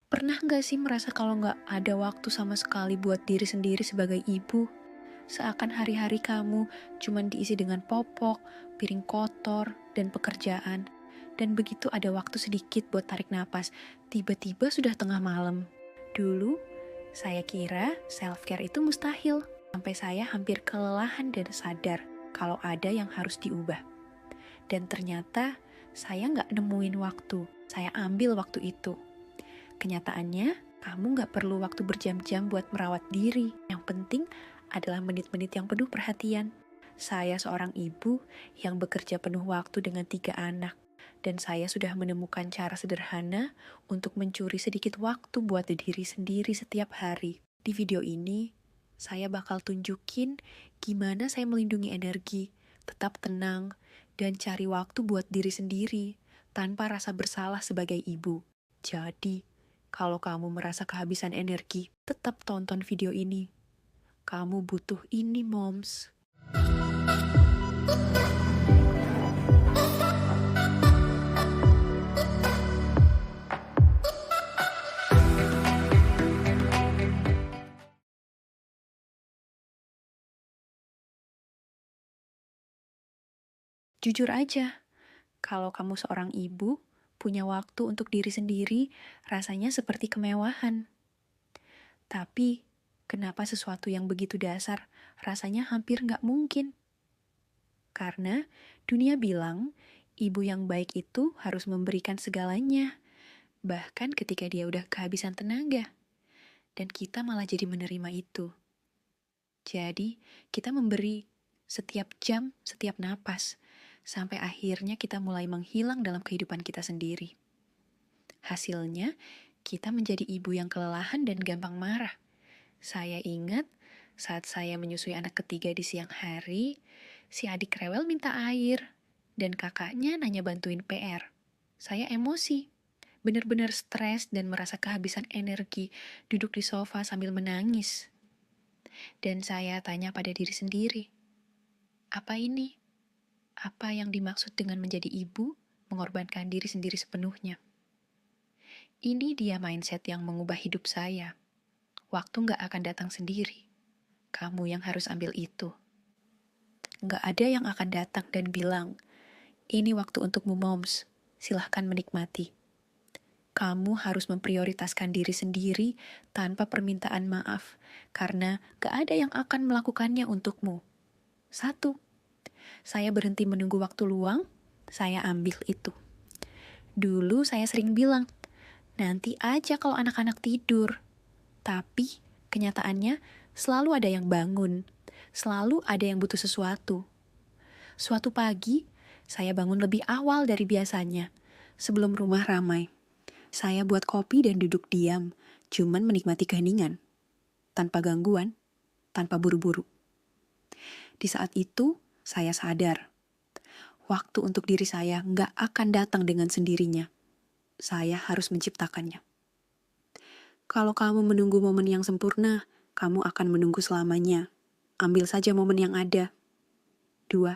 Pernah nggak sih merasa kalau nggak ada waktu sama sekali buat diri sendiri sebagai ibu? Seakan hari-hari kamu cuma diisi dengan popok, piring kotor, dan pekerjaan. Dan begitu ada waktu sedikit buat tarik napas, tiba-tiba sudah tengah malam. Dulu, saya kira self-care itu mustahil. Sampai saya hampir kelelahan dan sadar kalau ada yang harus diubah. Dan ternyata saya nggak nemuin waktu, saya ambil waktu itu. Kenyataannya, kamu nggak perlu waktu berjam-jam buat merawat diri. Yang penting adalah menit-menit yang penuh perhatian. Saya seorang ibu yang bekerja penuh waktu dengan 3 anak. Dan saya sudah menemukan cara sederhana untuk mencuri sedikit waktu buat diri sendiri setiap hari. Di video ini, saya bakal tunjukin gimana saya melindungi energi, tetap tenang, dan cari waktu buat diri sendiri tanpa rasa bersalah sebagai ibu. Jadi, kalau kamu merasa kehabisan energi, tetap tonton video ini. Kamu butuh ini, moms. Jujur aja, kalau kamu seorang ibu, punya waktu untuk diri sendiri, rasanya seperti kemewahan. Tapi, kenapa sesuatu yang begitu dasar rasanya hampir nggak mungkin? Karena dunia bilang, ibu yang baik itu harus memberikan segalanya, bahkan ketika dia udah kehabisan tenaga. Dan kita malah jadi menerima itu. Jadi, kita memberi setiap jam, setiap napas, sampai akhirnya kita mulai menghilang dalam kehidupan kita sendiri. Hasilnya, kita menjadi ibu yang kelelahan dan gampang marah. Saya ingat saat saya menyusui anak ketiga di siang hari, si adik rewel minta air, dan kakaknya nanya bantuin PR. Saya emosi, benar-benar stres dan merasa kehabisan energi, duduk di sofa sambil menangis. Dan saya tanya pada diri sendiri, apa ini? Apa yang dimaksud dengan menjadi ibu, mengorbankan diri sendiri sepenuhnya? Ini dia mindset yang mengubah hidup saya. Waktu nggak akan datang sendiri. Kamu yang harus ambil itu. Nggak ada yang akan datang dan bilang, ini waktu untukmu moms, silahkan menikmati. Kamu harus memprioritaskan diri sendiri tanpa permintaan maaf, karena gak ada yang akan melakukannya untukmu. 1. Saya berhenti menunggu waktu luang, saya ambil itu. Dulu saya sering bilang, nanti aja kalau anak-anak tidur. Tapi kenyataannya selalu ada yang bangun, selalu ada yang butuh sesuatu. Suatu pagi, saya bangun lebih awal dari biasanya, sebelum rumah ramai. Saya buat kopi dan duduk diam, cuman menikmati keheningan. Tanpa gangguan, tanpa buru-buru. Di saat itu, saya sadar. Waktu untuk diri saya nggak akan datang dengan sendirinya. Saya harus menciptakannya. Kalau kamu menunggu momen yang sempurna, kamu akan menunggu selamanya. Ambil saja momen yang ada. 2.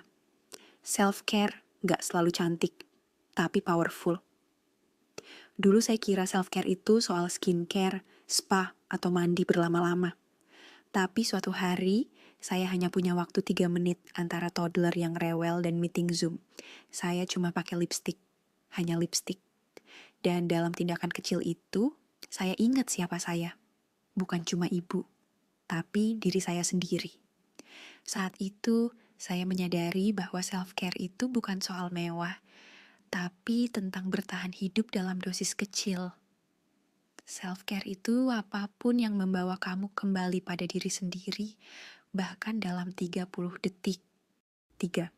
Self-care nggak selalu cantik, tapi powerful. Dulu saya kira self-care itu soal skincare, spa, atau mandi berlama-lama. Tapi suatu hari, saya hanya punya waktu 3 menit antara toddler yang rewel dan meeting Zoom. Saya cuma pakai lipstick, hanya lipstick. Dan dalam tindakan kecil itu, saya ingat siapa saya. Bukan cuma ibu, tapi diri saya sendiri. Saat itu, saya menyadari bahwa self-care itu bukan soal mewah, tapi tentang bertahan hidup dalam dosis kecil. Self-care itu apapun yang membawa kamu kembali pada diri sendiri, bahkan dalam 30 detik. 3.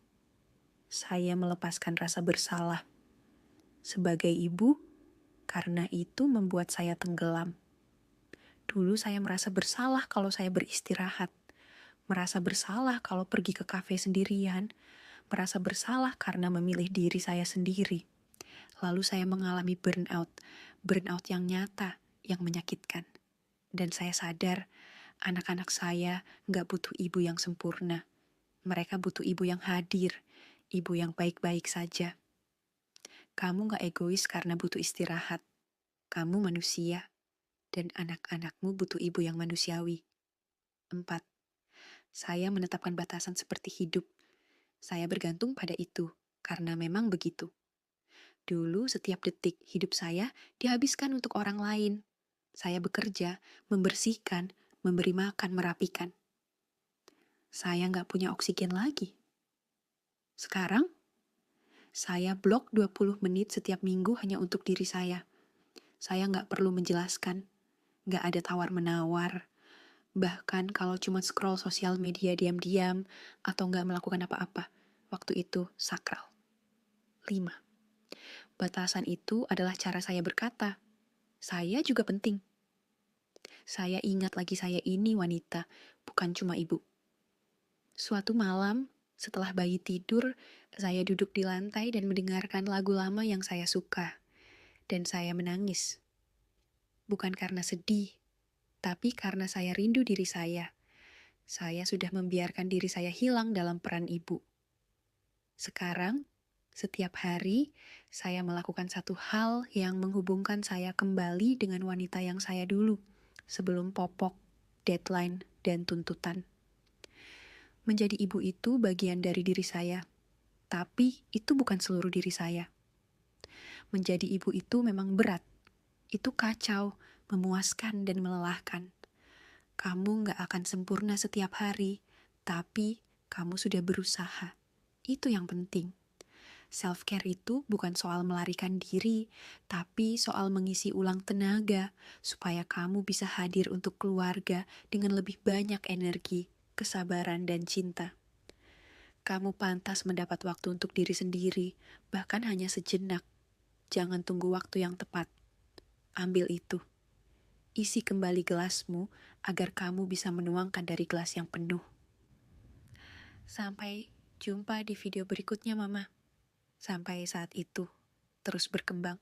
Saya melepaskan rasa bersalah. Sebagai ibu, karena itu membuat saya tenggelam. Dulu saya merasa bersalah kalau saya beristirahat. Merasa bersalah kalau pergi ke kafe sendirian. Merasa bersalah karena memilih diri saya sendiri. Lalu saya mengalami burnout. Burnout yang nyata, yang menyakitkan. Dan saya sadar, anak-anak saya gak butuh ibu yang sempurna. Mereka butuh ibu yang hadir, ibu yang baik-baik saja. Kamu gak egois karena butuh istirahat. Kamu manusia. dan anak-anakmu butuh ibu yang manusiawi. 4. Saya menetapkan batasan seperti hidup. Saya bergantung pada itu, karena memang begitu. Dulu setiap detik hidup saya dihabiskan untuk orang lain. Saya bekerja, membersihkan, memberi makan, merapikan. Saya nggak punya oksigen lagi. Sekarang, saya blok 20 menit setiap minggu hanya untuk diri saya. Saya nggak perlu menjelaskan, nggak ada tawar-menawar. Bahkan kalau cuma scroll sosial media diam-diam atau nggak melakukan apa-apa, waktu itu sakral. 5. Batasan itu adalah cara saya berkata. Saya juga penting. Saya ingat lagi saya ini wanita, bukan cuma ibu. Suatu malam, setelah bayi tidur, saya duduk di lantai dan mendengarkan lagu lama yang saya suka. Dan saya menangis. Bukan karena sedih, tapi karena saya rindu diri saya. Saya sudah membiarkan diri saya hilang dalam peran ibu. Sekarang, setiap hari, saya melakukan satu hal yang menghubungkan saya kembali dengan wanita yang saya dulu, sebelum popok, deadline, dan tuntutan. Menjadi ibu itu bagian dari diri saya, tapi itu bukan seluruh diri saya. Menjadi ibu itu memang berat, itu kacau, memuaskan, dan melelahkan. Kamu gak akan sempurna setiap hari, tapi kamu sudah berusaha. Itu yang penting. Self-care itu bukan soal melarikan diri, tapi soal mengisi ulang tenaga, supaya kamu bisa hadir untuk keluarga dengan lebih banyak energi, kesabaran, dan cinta. Kamu pantas mendapat waktu untuk diri sendiri, bahkan hanya sejenak. Jangan tunggu waktu yang tepat. Ambil itu. Isi kembali gelasmu agar kamu bisa menuangkan dari gelas yang penuh. Sampai jumpa di video berikutnya, Mama. Sampai saat itu, terus berkembang.